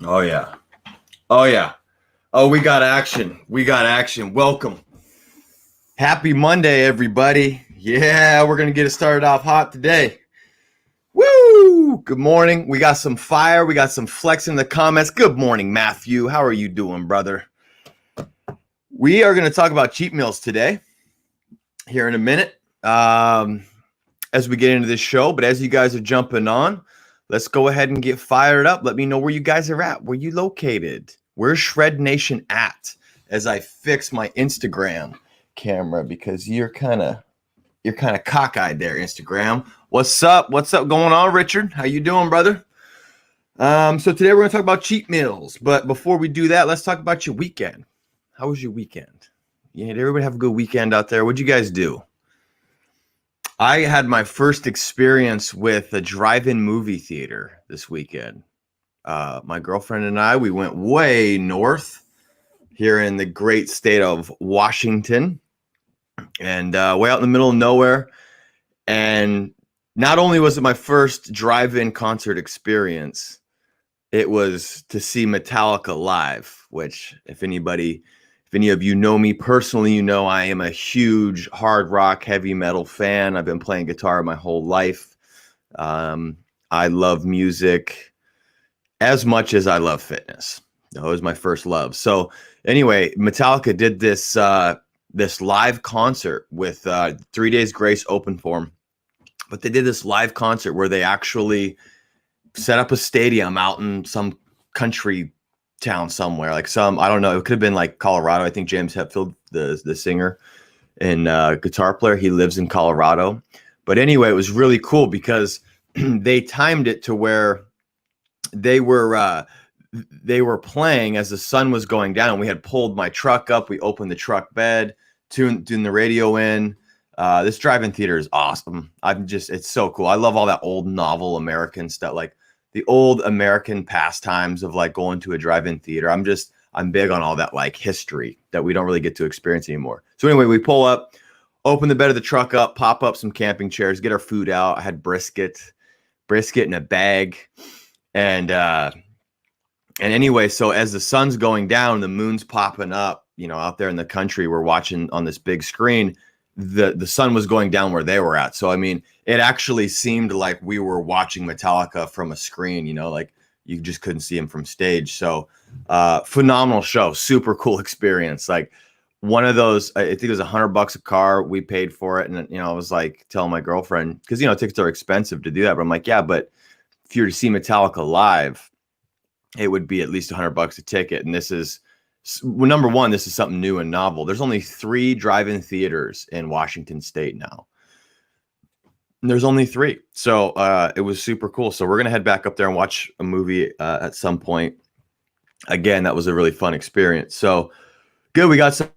Oh yeah. Oh yeah. Oh, we got action. We got action. Welcome. Happy Monday, everybody. Yeah, we're gonna get it started off hot today. Woo! Good morning. We got some fire. We got some flex in the comments. Good morning, Matthew. How are you doing, brother? We are gonna talk about cheat meals today. Here in a minute. As we get into this show, but as you guys are jumping on, let's go ahead and get fired up. Let me know where you guys are at. Where you located? Where's Shred Nation at? As I fix my Instagram camera because you're kind of cockeyed there, Instagram. What's up? What's up going on, Richard? How you doing, brother? So today we're gonna talk about cheat meals, but before we do that, let's talk about your weekend. How was your weekend? Yeah, did everybody have a good weekend out there? What'd you guys do? I had my first experience with a drive-in movie theater this weekend. My girlfriend and I, we went way north here in the great state of Washington and way out in the middle of nowhere. And not only was it my first drive-in concert experience, it was to see Metallica live, which if any of you know me personally, you know I am a huge hard rock, heavy metal fan. I've been playing guitar my whole life. I love music as much as I love fitness. That was my first love. So anyway, Metallica did this this live concert with 3 Days Grace open for them. But they did this live concert where they actually set up a stadium out in some country town somewhere, like I don't know, it could have been like Colorado. I think James Hetfield, the singer and guitar player, he lives in Colorado. But anyway, it was really cool because they timed it to where they were playing as the sun was going down. We had pulled my truck up. We opened the truck bed, tuned the radio in. This drive-in theater is awesome. It's so cool. I love all that old novel American stuff, like the old American pastimes of like going to a drive-in theater. I'm big on all that like history that we don't really get to experience anymore. So anyway, we pull up, open the bed of the truck up, pop up some camping chairs, get our food out. I had brisket in a bag. And anyway, so as the sun's going down, the moon's popping up, out there in the country, we're watching on this big screen. The sun was going down where they were at. So, I mean, it actually seemed like we were watching Metallica from a screen, like you just couldn't see him from stage. So phenomenal show, super cool experience. Like one of those, I think it was $100 a car. We paid for it. And, I was like telling my girlfriend, because, tickets are expensive to do that. But I'm like, yeah, but if you were to see Metallica live, it would be at least $100 a ticket. And this is, number one, this is something new and novel. There's only 3 drive-in theaters in Washington State now. There's only 3. So it was super cool. So we're going to head back up there and watch a movie at some point. Again, that was a really fun experience. So good. We got some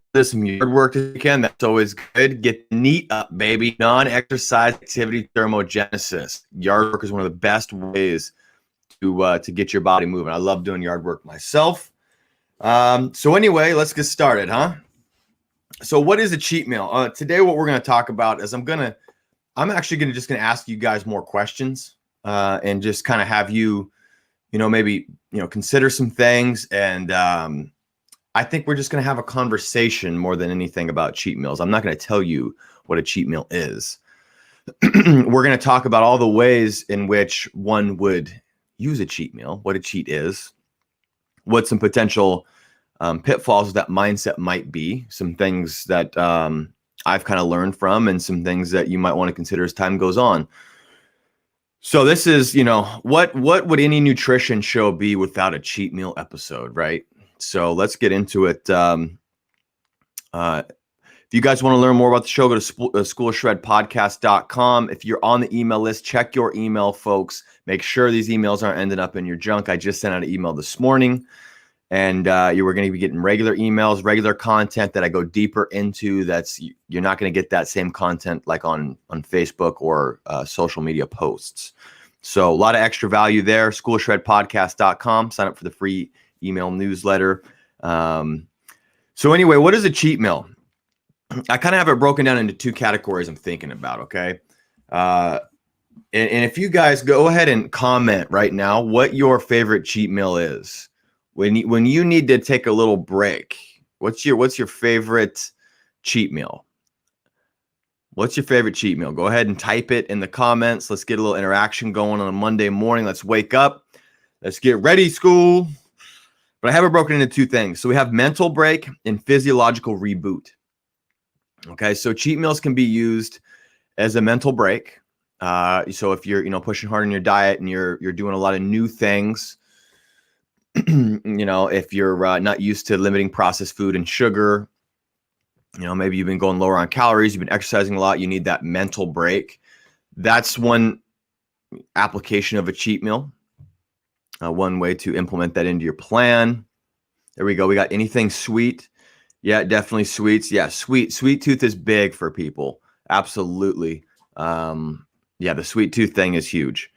yard work this weekend. That's always good. Get neat up, baby. Non-exercise activity thermogenesis. Yard work is one of the best ways to get your body moving. I love doing yard work myself. So anyway, let's get started, huh? So what is a cheat meal? Today, what we're going to talk about is I'm actually going to ask you guys more questions, and just kind of have you, maybe, consider some things. And, I think we're just going to have a conversation more than anything about cheat meals. I'm not going to tell you what a cheat meal is. We're going to talk about all the ways in which one would use a cheat meal, what a cheat is, what some potential pitfalls of that mindset might be, some things that I've kind of learned from, and some things that you might want to consider as time goes on. So this is, what would any nutrition show be without a cheat meal episode, right? So let's get into it. If you guys want to learn more about the show, go to schoolshredpodcast.com. If you're on the email list, check your email, folks. Make sure these emails aren't ending up in your junk. I just sent out an email this morning, and you were going to be getting regular emails, regular content that I go deeper into. You're not going to get that same content like on Facebook or social media posts. So a lot of extra value there. Schoolshredpodcast.com. Sign up for the free email newsletter. So anyway, what is a cheat meal? I kind of have it broken down into 2 categories I'm thinking about, okay? And if you guys go ahead and comment right now what your favorite cheat meal is. when you need to take a little break, what's your favorite cheat meal? What's your favorite cheat meal? Go ahead and type it in the comments. Let's get a little interaction going on a Monday morning. Let's wake up. Let's get ready, school. But I have it broken into two things. So we have mental break and physiological reboot. Okay, so cheat meals can be used as a mental break. So if you're pushing hard on your diet and you're doing a lot of new things, if you're not used to limiting processed food and sugar, maybe you've been going lower on calories, you've been exercising a lot, you need that mental break. That's one application of a cheat meal. One way to implement that into your plan. There we go. We got anything sweet. Yeah, definitely sweets. Yeah, sweet tooth is big for people. Absolutely. Yeah, the sweet tooth thing is huge.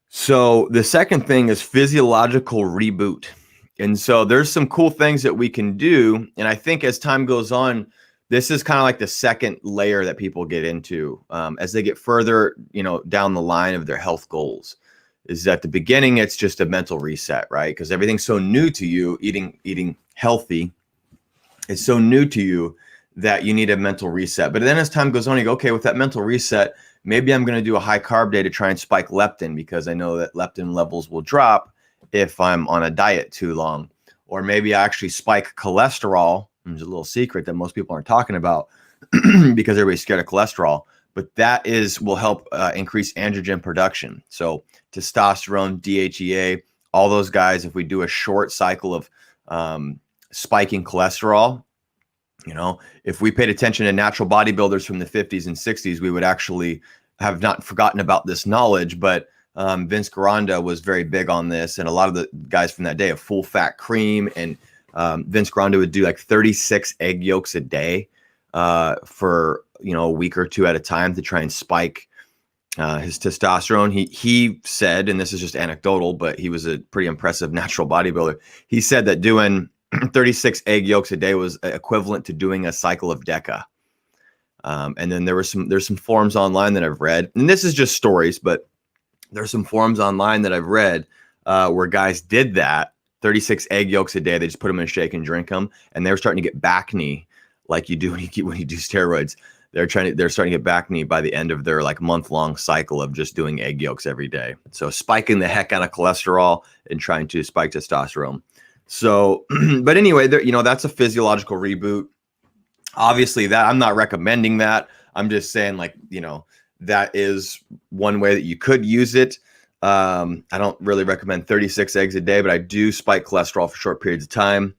So the second thing is physiological reboot. And so there's some cool things that we can do. And I think as time goes on, this is kind of like the second layer that people get into as they get further, down the line of their health goals. Is at the beginning, it's just a mental reset, right? Because everything's so new to you, eating healthy. It's so new to you that you need a mental reset. But then as time goes on, you go, okay, with that mental reset, maybe I'm going to do a high carb day to try and spike leptin because I know that leptin levels will drop if I'm on a diet too long. Or maybe I actually spike cholesterol. There's a little secret that most people aren't talking about because everybody's scared of cholesterol. But that will help increase androgen production. So testosterone, DHEA, all those guys, if we do a short cycle of spiking cholesterol, if we paid attention to natural bodybuilders from the 50s and 60s, we would actually have not forgotten about this knowledge. But Vince Gironda was very big on this. And a lot of the guys from that day have full fat cream. And Vince Gironda would do like 36 egg yolks a day for a week or two at a time to try and spike his testosterone. He said, and this is just anecdotal, but he was a pretty impressive natural bodybuilder. He said that doing 36 egg yolks a day was equivalent to doing a cycle of DECA. And then there's some forums online that I've read, and this is just stories, but there's some forums online that I've read where guys did that 36 egg yolks a day. They just put them in a shake and drink them, and they were starting to get back knee like you do when you do steroids. They're starting to get back knee by the end of their month-long cycle of just doing egg yolks every day. So spiking the heck out of cholesterol and trying to spike testosterone. So, but anyway, that's a physiological reboot. Obviously that I'm not recommending that. I'm just saying that is one way that you could use it. I don't really recommend 36 eggs a day, but I do spike cholesterol for short periods of time.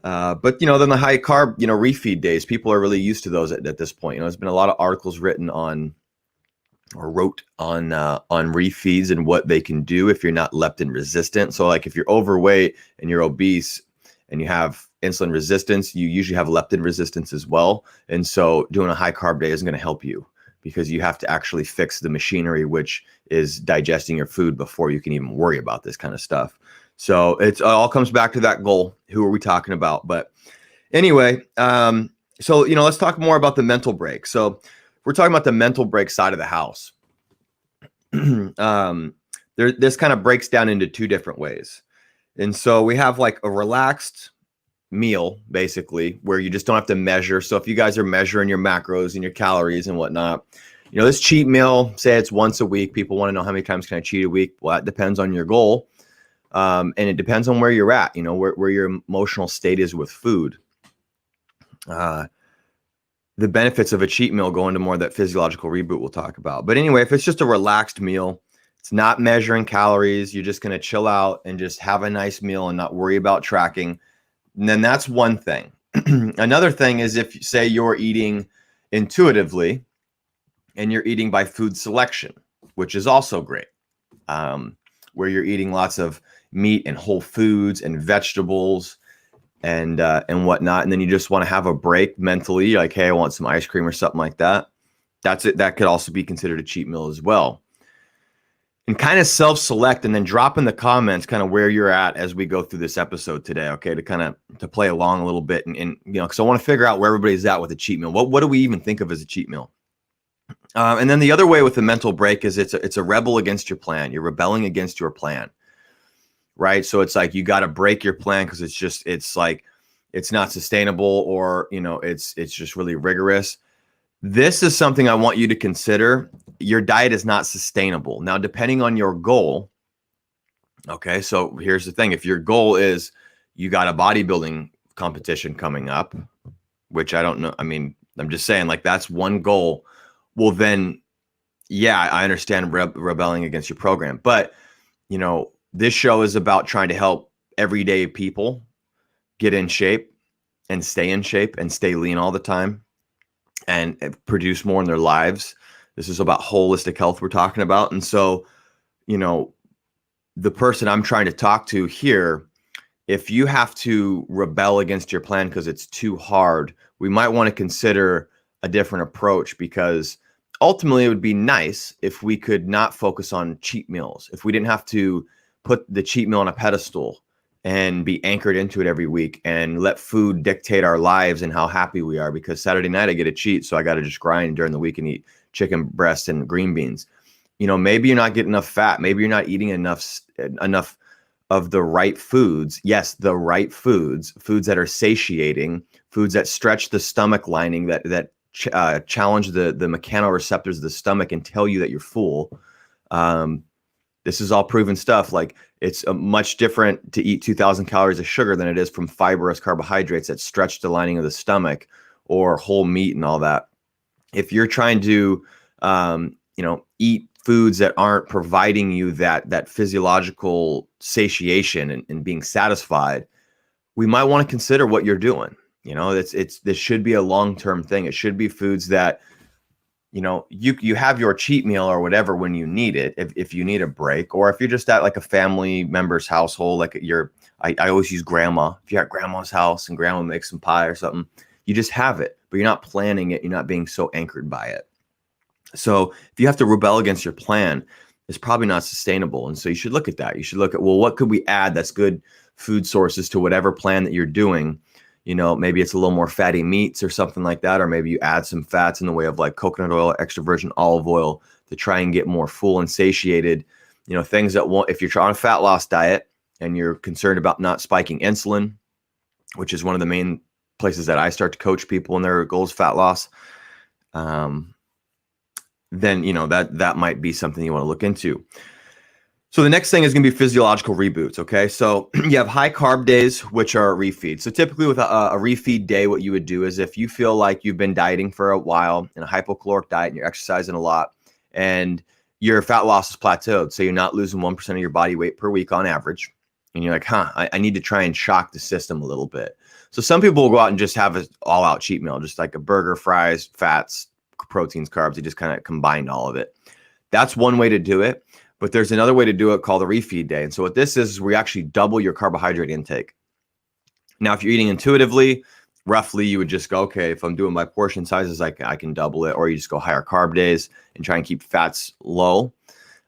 But then the high carb, refeed days, people are really used to those at this point. There's been a lot of articles written on refeeds and what they can do if you're not leptin resistant. So if you're overweight and you're obese and you have insulin resistance, you usually have leptin resistance as well. And so doing a high carb day isn't going to help you because you have to actually fix the machinery, which is digesting your food before you can even worry about this kind of stuff. So it all comes back to that goal. Who are we talking about? But anyway, so let's talk more about the mental break. So we're talking about the mental break side of the house. This kind of breaks down into two different ways. And so we have a relaxed meal, basically, where you just don't have to measure. So if you guys are measuring your macros and your calories and whatnot, this cheat meal, say it's once a week. People want to know how many times can I cheat a week? Well, that depends on your goal. And it depends on where you're at, where your emotional state is with food. The benefits of a cheat meal go into more of that physiological reboot we'll talk about. But anyway, if it's just a relaxed meal, it's not measuring calories, you're just going to chill out and just have a nice meal and not worry about tracking. And then that's one thing. Another thing is if, say, you're eating intuitively and you're eating by food selection, which is also great, where you're eating lots of meat and whole foods and vegetables and whatnot. And then you just want to have a break mentally, like, hey, I want some ice cream or something like that. That's it. That could also be considered a cheat meal as well. And kind of self-select and then drop in the comments kind of where you're at as we go through this episode today. Okay. To play along a little bit and because I want to figure out where everybody's at with a cheat meal. What do we even think of as a cheat meal? And then the other way with the mental break is it's a rebel against your plan. You're rebelling against your plan. right? So it's like you got to break your plan because it's like it's not sustainable, or it's just really rigorous. This is something I want you to consider. Your diet is not sustainable. Now, depending on your goal, okay, so here's the thing. If your goal is you got a bodybuilding competition coming up, which I don't know. I mean, I'm just saying, like, that's one goal. Well, then, yeah, I understand rebelling against your program. But, this show is about trying to help everyday people get in shape and stay lean all the time and produce more in their lives. This is about holistic health we're talking about. And so, the person I'm trying to talk to here, if you have to rebel against your plan because it's too hard, we might want to consider a different approach, because ultimately it would be nice if we could not focus on cheat meals, if we didn't have to put the cheat meal on a pedestal and be anchored into it every week and let food dictate our lives and how happy we are, because Saturday night I get a cheat, so I got to just grind during the week and eat chicken breast and green beans. Maybe you're not getting enough fat. Maybe you're not eating enough of the right foods. Yes, the right foods that are satiating, foods that stretch the stomach lining, that challenge the mechanoreceptors of the stomach and tell you that you're full. This is all proven stuff. Like, it's much different to eat 2,000 calories of sugar than it is from fibrous carbohydrates that stretch the lining of the stomach, or whole meat and all that. If you're trying to, eat foods that aren't providing you that physiological satiation and being satisfied, we might want to consider what you're doing. This should be a long-term thing. It should be foods that, you have your cheat meal or whatever when you need it, if you need a break, or if you're just at like a family member's household, like I always use grandma. If you're at grandma's house and grandma makes some pie or something, you just have it, but you're not planning it. You're not being so anchored by it. So if you have to rebel against your plan, it's probably not sustainable. And so you should look at that. You should look at, well, what could we add that's good food sources to whatever plan that you're doing? Maybe it's a little more fatty meats or something like that, or maybe you add some fats in the way of like coconut oil, extra virgin olive oil, to try and get more full and satiated. Things that won't, if you're on a fat loss diet and you're concerned about not spiking insulin, which is one of the main places that I start to coach people in their goals, fat loss, then that might be something you want to look into. So the next thing is going to be physiological reboots. Okay, so you have high carb days, which are refeed. So typically with a refeed day, what you would do is, if you feel like you've been dieting for a while in a hypocaloric diet and you're exercising a lot and your fat loss is plateaued, so you're not losing 1% of your body weight per week on average, and you're like, I need to try and shock the system a little bit. So some people will go out and just have an all-out cheat meal, just like a burger, fries, fats, proteins, carbs. They just kind of combined all of it. That's one way to do it. But there's another way to do it called a refeed day. And so what this is we actually double your carbohydrate intake. Now, if you're eating intuitively, roughly you would just go, okay, if I'm doing my portion sizes, I can double it. Or you just go higher carb days and try and keep fats low.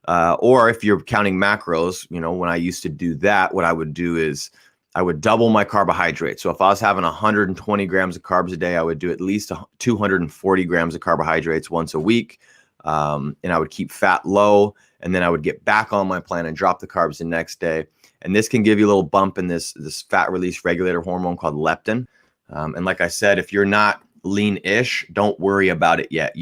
Or if you're counting macros, when I used to do that, what I would do is I would double my carbohydrates. So if I was having 120 grams of carbs a day, I would do at least 240 grams of carbohydrates once a week. And I would keep fat low, and then I would get back on my plan and drop the carbs the next day. And this can give you a little bump in this fat release regulator hormone called leptin. And like I said, if you're not lean-ish, don't worry about it yet.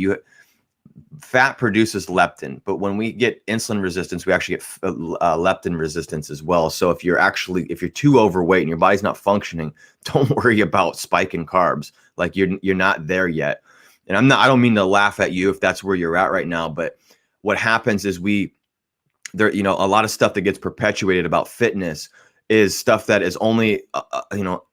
Fat produces leptin, but when we get insulin resistance, we actually get leptin resistance as well. So if you're too overweight and your body's not functioning, don't worry about spiking carbs. Like you're not there yet. And I don't mean to laugh at you if that's where you're at right now, but what happens is a lot of stuff that gets perpetuated about fitness is stuff that is only,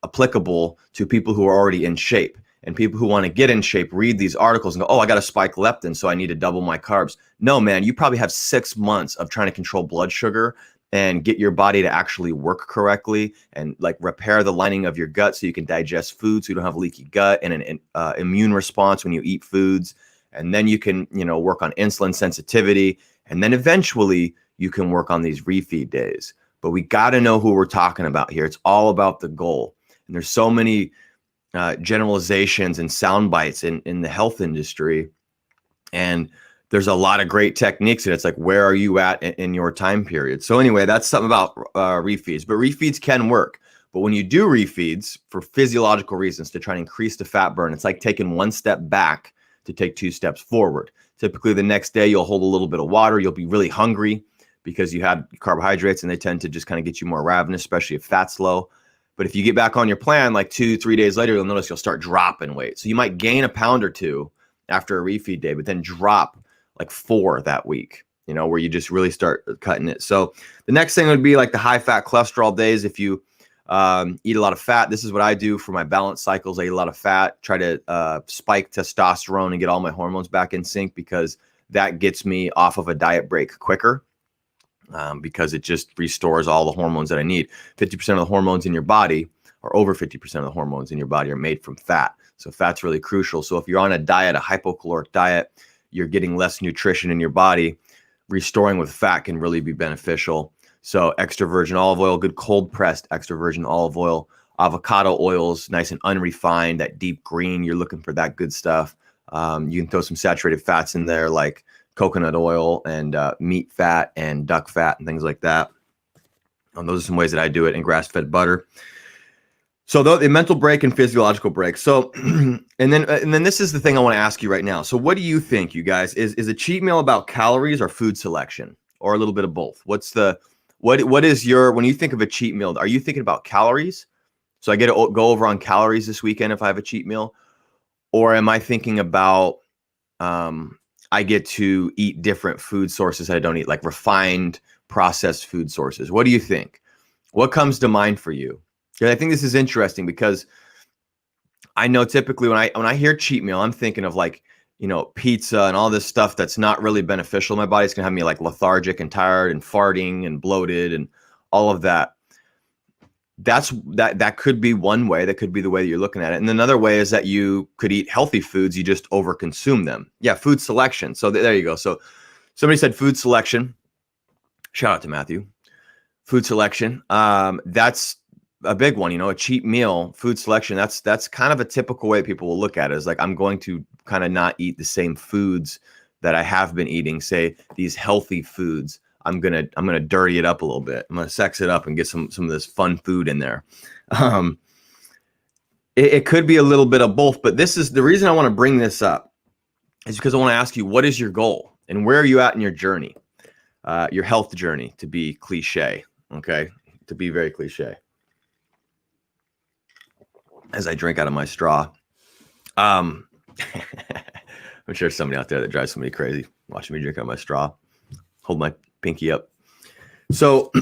applicable to people who are already in shape. And people who want to get in shape read these articles and go, oh, I got to spike leptin, so I need to double my carbs. No, man, you probably have 6 months of trying to control blood sugar and get your body to actually work correctly and like repair the lining of your gut so you can digest food, so you don't have leaky gut and an immune response when you eat foods. And then you can, work on insulin sensitivity. And then eventually you can work on these refeed days. But we got to know who we're talking about here. It's all about the goal. And there's so many generalizations and sound bites in the health industry. And there's a lot of great techniques, and it's like, where are you at in your time period? So anyway, that's something about refeeds. But refeeds can work. But when you do refeeds for physiological reasons to try and increase the fat burn, it's like taking one step back to take two steps forward. Typically, the next day you'll hold a little bit of water. You'll be really hungry because you had carbohydrates, and they tend to just kind of get you more ravenous, especially if fat's low. But if you get back on your plan, like 2-3 days later, you'll notice you'll start dropping weight. So you might gain a pound or two after a refeed day, but then drop like 4 that week, where you just really start cutting it. So the next thing would be like the high fat cholesterol days. If you eat a lot of fat, this is what I do for my balance cycles. I eat a lot of fat, try to spike testosterone and get all my hormones back in sync, because that gets me off of a diet break quicker. Because it just restores all the hormones that I need. 50% of the hormones in your body, or over 50% of the hormones in your body, are made from fat. So fat's really crucial. So if you're on a diet, a hypocaloric diet, you're getting less nutrition in your body, restoring with fat can really be beneficial. So extra virgin olive oil, good cold pressed extra virgin olive oil, avocado oils, nice and unrefined, that deep green, you're looking for that good stuff. You can throw some saturated fats in there, like coconut oil and meat fat and duck fat and things like that. Those are some ways that I do it, and grass-fed butter. So the mental break and physiological break. So, and then this is the thing I want to ask you right now. So what do you think, you guys, is a cheat meal about calories or food selection, or a little bit of both? What is your, when you think of a cheat meal, are you thinking about calories? So I get to go over on calories this weekend if I have a cheat meal, or am I thinking about, I get to eat different food sources that I don't eat, like refined processed food sources? What do you think? What comes to mind for you? I think this is interesting, because I know typically when I hear cheat meal, I'm thinking of like, pizza and all this stuff that's not really beneficial. My body's gonna have me like lethargic and tired and farting and bloated and all of that. That could be one way. That could be the way that you're looking at it. And another way is that you could eat healthy foods, you just overconsume them. Yeah, food selection. So there you go. So somebody said food selection. Shout out to Matthew. Food selection. That's a big one. A cheat meal, food selection. That's kind of a typical way people will look at it. Is like, I'm going to kind of not eat the same foods that I have been eating. Say these healthy foods. I'm gonna dirty it up a little bit. I'm gonna sex it up and get some of this fun food in there. It could be a little bit of both, but this is the reason I want to bring this up, is because I want to ask you, what is your goal and where are you at in your journey, your health journey, to be cliche, okay, to be very cliche. As I drink out of my straw, I'm sure somebody out there that drives somebody crazy watching me drink out of my straw. Hold my pinky up. So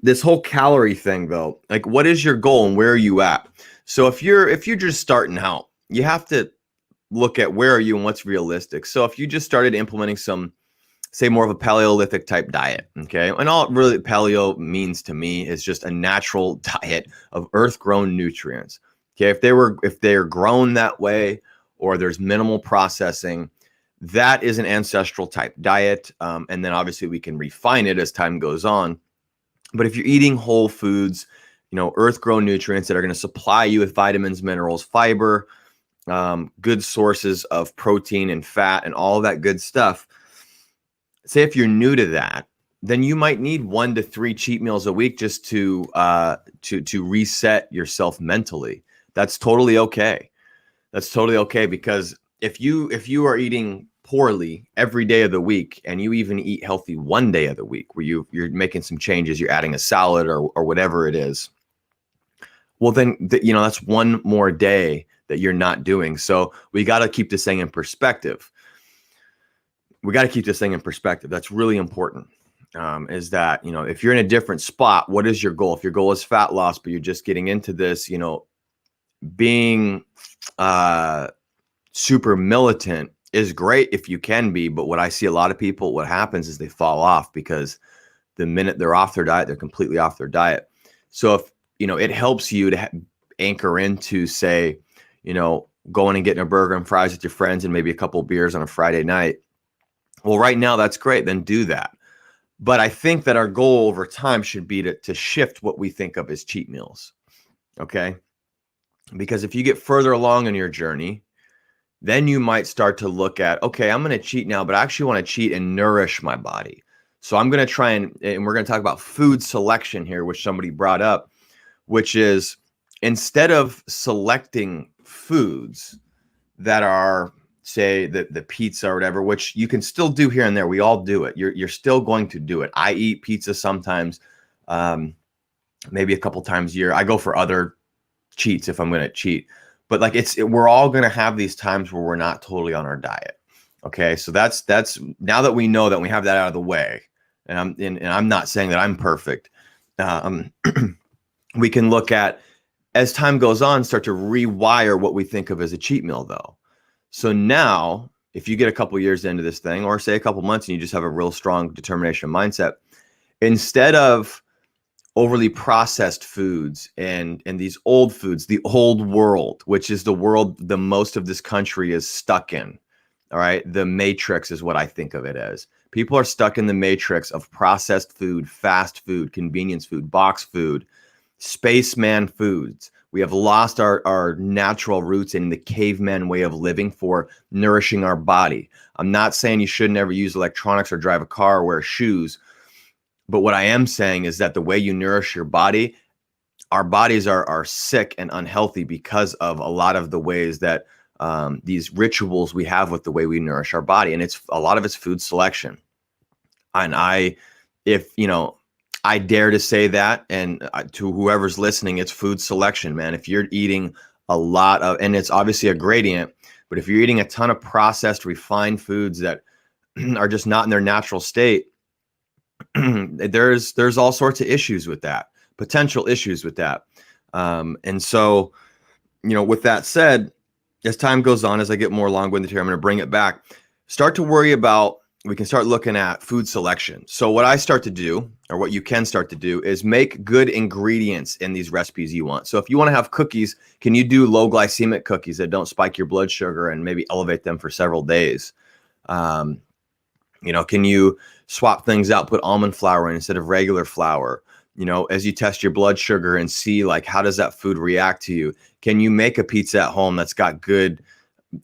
this whole calorie thing, though, like, what is your goal and where are you at? So if you're just starting out, you have to look at where are you and what's realistic. So if you just started implementing some, say, more of a Paleolithic type diet, okay, and all really paleo means to me is just a natural diet of earth-grown nutrients. Okay, if they're grown that way, or there's minimal processing, that is an ancestral type diet. And then obviously we can refine it as time goes on. But if you're eating whole foods, earth-grown nutrients that are going to supply you with vitamins, minerals, fiber, good sources of protein and fat and all of that good stuff. Say if you're new to that, then you might need 1 to 3 cheat meals a week just to reset yourself mentally. That's totally okay. That's totally okay, because if you are eating poorly every day of the week, and you even eat healthy one day of the week where you're making some changes, you're adding a salad or whatever it is, well then that's one more day that you're not doing. So we got to keep this thing in perspective. That's really important. Is that, if you're in a different spot, what is your goal? If your goal is fat loss, but you're just getting into this, being super militant is great if you can be. But what I see a lot of people, what happens is they fall off, because the minute they're off their diet, they're completely off their diet. So if, it helps you to anchor into, say, going and getting a burger and fries with your friends and maybe a couple of beers on a Friday night. Well, right now that's great. Then do that. But I think that our goal over time should be to shift what we think of as cheat meals. Okay. Because if you get further along in your journey, then you might start to look at, okay, I'm going to cheat now, but I actually want to cheat and nourish my body. So I'm going to try and we're going to talk about food selection here, which somebody brought up, which is instead of selecting foods that are, say, the pizza or whatever, which you can still do here and there. We all do it. You're still going to do it. I eat pizza sometimes, maybe a couple times a year. I go for other cheats if I'm going to cheat. But like we're all going to have these times where we're not totally on our diet. Okay, so that's now that we know that, we have that out of the way, and I'm not saying that I'm perfect. We can look at, as time goes on, start to rewire what we think of as a cheat meal, though. So now, if you get a couple years into this thing, or say a couple months, and you just have a real strong determination mindset, instead of overly processed foods and these old foods, the old world, which is the world the most of this country is stuck in. All right. The matrix is what I think of it as. People are stuck in the matrix of processed food, fast food, convenience food, box food, spaceman foods. We have lost our natural roots in the caveman way of living for nourishing our body. I'm not saying you should never use electronics or drive a car or wear shoes. But what I am saying is that the way you nourish your body, our bodies are sick and unhealthy because of a lot of the ways that these rituals we have with the way we nourish our body. And a lot of it's food selection. And I dare to say that, and to whoever's listening, it's food selection, man. If you're eating a lot of, and it's obviously a gradient, but if you're eating a ton of processed, refined foods that are just not in their natural state, there's all sorts of issues with that, potential issues with that. And so, with that said, as time goes on, as I get more long-winded here, I'm going to bring it back. We can start looking at food selection. So what I start to do, or what you can start to do, is make good ingredients in these recipes you want. So if you want to have cookies, can you do low glycemic cookies that don't spike your blood sugar and maybe elevate them for several days? Can you swap things out, put almond flour in instead of regular flour? As you test your blood sugar and see, like, how does that food react to you? Can you make a pizza at home that's got good,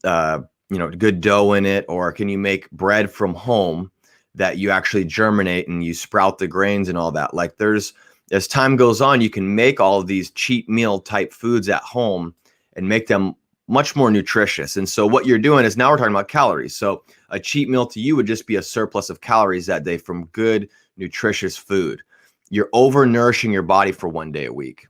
good dough in it? Or can you make bread from home that you actually germinate and you sprout the grains and all that? Like, as time goes on, you can make all of these cheat meal type foods at home and make them much more nutritious. And so what you're doing is, now we're talking about calories. So a cheat meal to you would just be a surplus of calories that day from good, nutritious food. You're over-nourishing your body for one day a week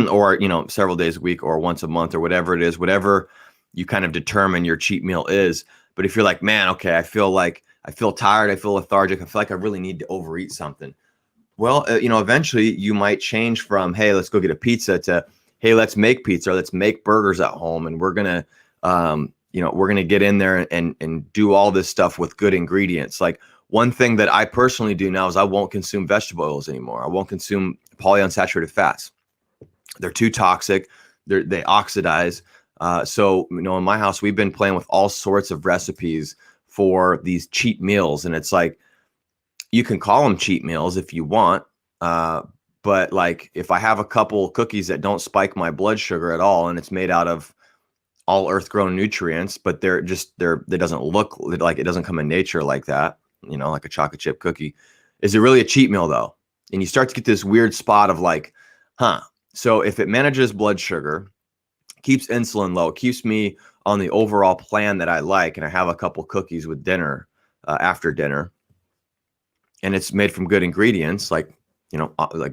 or, several days a week or once a month or whatever it is, whatever you kind of determine your cheat meal is. But if you're like, man, okay, I feel tired, I feel lethargic, I feel like I really need to overeat something. Well, eventually you might change from, hey, let's go get a pizza, to, hey, let's make pizza, or let's make burgers at home. And we're going to get in there and do all this stuff with good ingredients. Like, one thing that I personally do now is I won't consume vegetable oils anymore. I won't consume polyunsaturated fats. They're too toxic. They oxidize. So, in my house, we've been playing with all sorts of recipes for these cheat meals. And it's like, you can call them cheat meals if you want. But like, if I have a couple cookies that don't spike my blood sugar at all, and it's made out of all earth grown nutrients, but it doesn't look like, it doesn't come in nature like that, like a chocolate chip cookie. Is it really a cheat meal though? And you start to get this weird spot of like, so if it manages blood sugar, keeps insulin low, keeps me on the overall plan that I like, and I have a couple cookies with dinner, after dinner, and it's made from good ingredients, like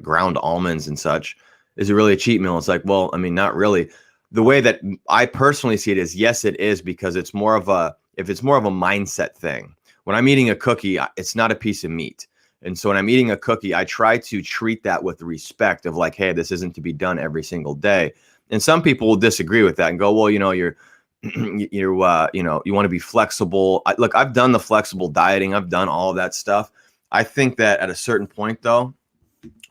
ground almonds and such, is it really a cheat meal? It's like, well, I mean, not really. The way that I personally see it is, yes, it is, because it's more of a mindset thing. When I'm eating a cookie, it's not a piece of meat. And so when I'm eating a cookie, I try to treat that with respect of like, hey, this isn't to be done every single day. And some people will disagree with that and go, well, you want to be flexible. Look, I've done the flexible dieting. I've done all of that stuff. I think that at a certain point, though,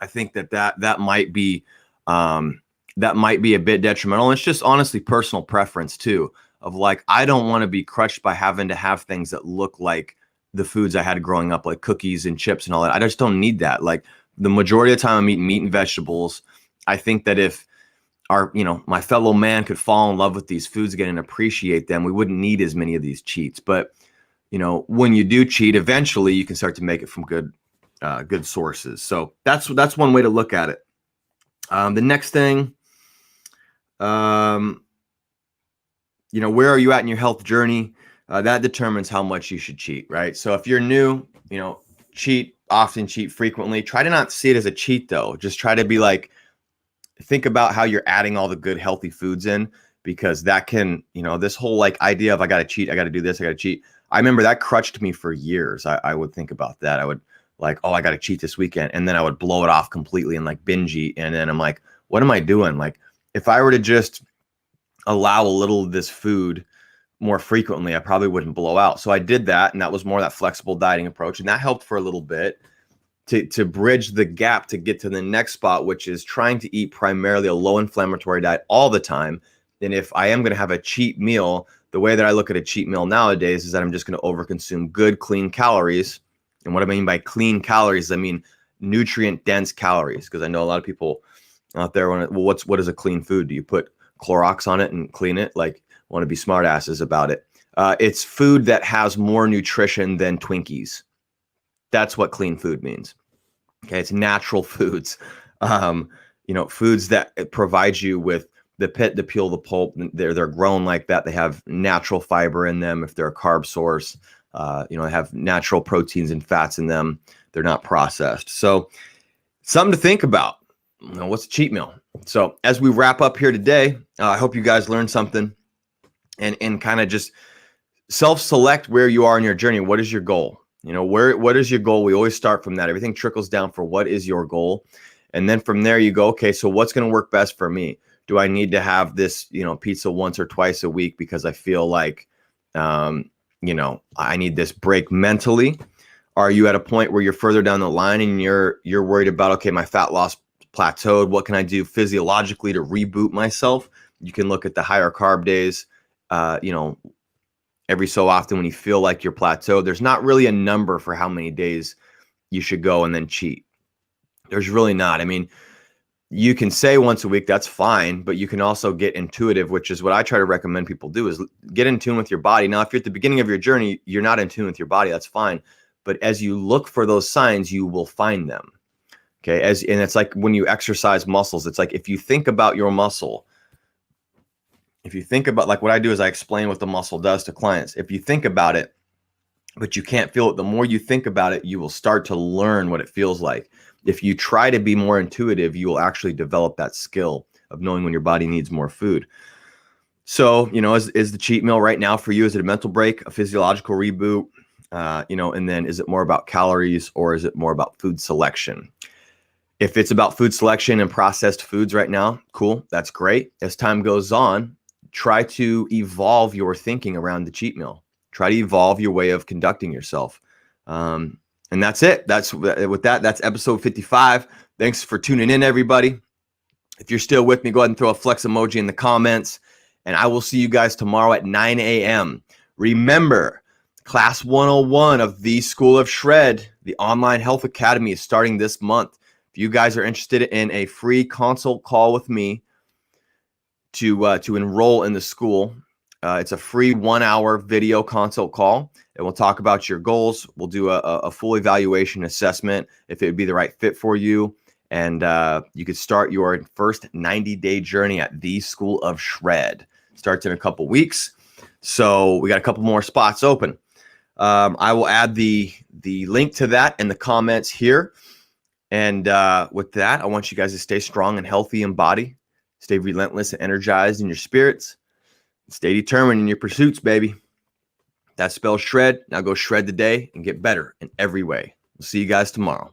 I think that might be a bit detrimental. And it's just honestly personal preference too, of like, I don't want to be crushed by having to have things that look like the foods I had growing up, like cookies and chips and all that. I just don't need that. Like, the majority of the time I'm eating meat and vegetables. I think that if my fellow man could fall in love with these foods again and appreciate them, we wouldn't need as many of these cheats. But when you do cheat, eventually you can start to make it from good sources. So that's one way to look at it. The next thing, where are you at in your health journey? That determines how much you should cheat, right? So if you're new, cheat often, cheat frequently. Try to not see it as a cheat though. Just try to be like, think about how you're adding all the good healthy foods in, because that can, this whole like idea of I got to cheat, I got to do this, I got to cheat. I remember that crutched me for years. I would think about that. I would like, oh, I got to cheat this weekend. And then I would blow it off completely and like binge eat. And then I'm like, what am I doing? Like if I were to just allow a little of this food more frequently, I probably wouldn't blow out. So I did that. And that was more that flexible dieting approach. And that helped for a little bit to bridge the gap to get to the next spot, which is trying to eat primarily a low inflammatory diet all the time. And if I am going to have a cheat meal, the way that I look at a cheat meal nowadays is that I'm just going to overconsume good, clean calories. And what I mean by clean calories, I mean nutrient dense calories, because I know a lot of people out there what is a clean food? Do you put Clorox on it and clean it? Like, want to be smart asses about it. It's food that has more nutrition than Twinkies. That's what clean food means. Okay, it's natural foods. Foods that provide you with the pit, the peel, the pulp. They're grown like that. They have natural fiber in them. If they're a carb source, they have natural proteins and fats in them. They're not processed. So something to think about. What's a cheat meal? So as we wrap up here today, I hope you guys learned something and kind of just self-select where you are in your journey. What is your goal? What is your goal? We always start from that. Everything trickles down for what is your goal. And then from there you go, okay, so what's going to work best for me? Do I need to have this, pizza once or twice a week because I feel like, I need this break mentally? Are you at a point where you're further down the line and you're worried about, okay, my fat loss plateaued. What can I do physiologically to reboot myself? You can look at the higher carb days, every so often when you feel like you're plateaued. There's not really a number for how many days you should go and then cheat. There's really not. I mean, you can say once a week, that's fine, but you can also get intuitive, which is what I try to recommend people do, is get in tune with your body. Now, if you're at the beginning of your journey, you're not in tune with your body, that's fine. But as you look for those signs, you will find them. Okay. And it's like when you exercise muscles, it's like if you think about your muscle, if you think about, like what I do is I explain what the muscle does to clients. If you think about it, but you can't feel it, the more you think about it, you will start to learn what it feels like. If you try to be more intuitive, you will actually develop that skill of knowing when your body needs more food. So, is the cheat meal right now for you? Is it a mental break, a physiological reboot? And then is it more about calories or is it more about food selection? If it's about food selection and processed foods right now, cool, that's great. As time goes on, try to evolve your thinking around the cheat meal. Try to evolve your way of conducting yourself. And that's it. That's episode 55. Thanks for tuning in, everybody. If you're still with me, go ahead and throw a flex emoji in the comments. And I will see you guys tomorrow at 9 a.m. Remember, Class 101 of the School of Shred, the online health academy, is starting this month. If you guys are interested in a free consult call with me to enroll in the school, it's a free 1-hour video consult call, and we'll talk about your goals. We'll do a full evaluation assessment if it would be the right fit for you, and you could start your first 90-day journey at the School of Shred. Starts in a couple weeks, so we got a couple more spots open. I will add the link to that in the comments here. And with that, I want you guys to stay strong and healthy in body, stay relentless and energized in your spirits, stay determined in your pursuits, baby. That spells shred. Now go shred today and get better in every way. We'll see you guys tomorrow.